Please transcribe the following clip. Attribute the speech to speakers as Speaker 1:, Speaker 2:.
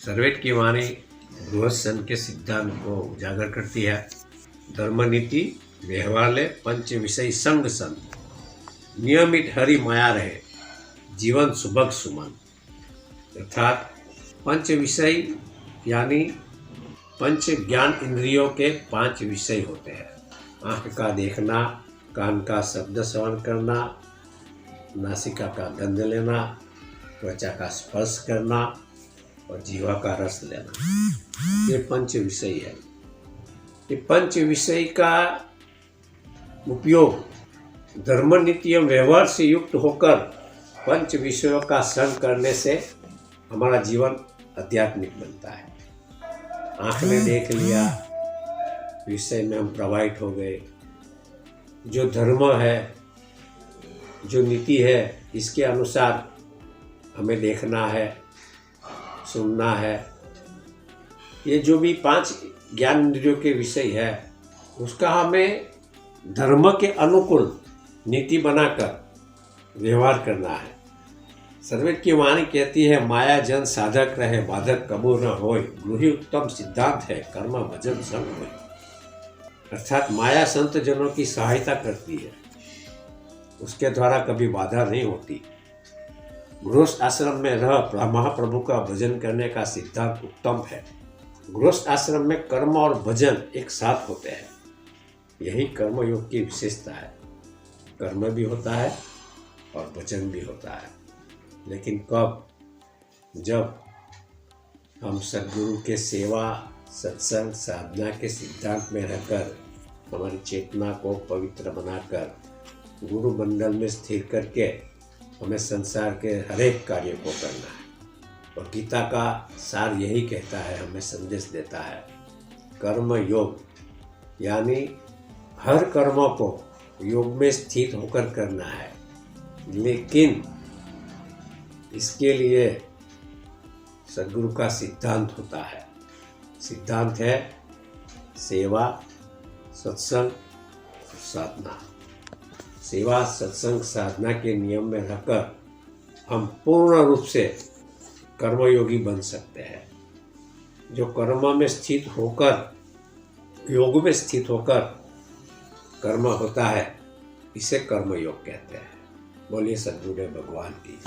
Speaker 1: सर्वेट की वाणी गृहस्थ सन के सिद्धांत को उजागर करती है। धर्म नीति व्यवहार पंच विषय संग सन, नियमित हरि माया रहे, जीवन सुभग सुमन। अर्थात पंच विषय यानी पंच ज्ञान इंद्रियों के 5 विषय होते हैं। आँख का देखना, कान का शब्द श्रवण करना, नासिका का गंध लेना, त्वचा का स्पर्श करना और जीवा का रस लेना, ये पंच विषय है। ये पंच विषय का उपयोग धर्म नीति एवं व्यवहार से युक्त होकर पंच विषयों का संग करने से हमारा जीवन आध्यात्मिक बनता है। आँख ने देख लिया, विषय में हम प्रभावित हो गए। जो धर्म है, जो नीति है, इसके अनुसार हमें देखना है, सुनना है। ये जो भी 5 ज्ञान इंद्रियों के विषय है, उसका हमें धर्म के अनुकूल नीति बनाकर व्यवहार करना है। सर्वेट की वाणी कहती है, माया जन साधक रहे, बाधक कबू न होय, गुरु उत्तम सिद्धांत है, कर्म भजन संग होय। अर्थात माया संत जनों की सहायता करती है, उसके द्वारा कभी बाधा नहीं होती। गृहस्थ आश्रम में रह महाप्रभु का भजन करने का सिद्धांत उत्तम है। गृहस्थ आश्रम में कर्म और भजन एक साथ होते हैं, यही कर्मयोग की विशेषता है। कर्म भी होता है और भजन भी होता है, लेकिन कब? जब हम सद्गुरु के सेवा, सत्संग, साधना के सिद्धांत में रहकर हमारी चेतना को पवित्र बनाकर गुरु मंडल में स्थिर करके हमें संसार के हर एक कार्य को करना है। और गीता का सार यही कहता है, हमें संदेश देता है, कर्म योग, यानी हर कर्मों को योग में स्थित होकर करना है। लेकिन इसके लिए सद्गुरु का सिद्धांत होता है। सिद्धांत है सेवा, सत्संग, साधना। सेवा, सत्संग, साधना के नियम में रहकर हम पूर्ण रूप से कर्मयोगी बन सकते हैं। जो कर्म में स्थित होकर, योग में स्थित होकर कर्म होता है, इसे कर्मयोग कहते हैं। बोलिए सद्गुरुदेव भगवान की।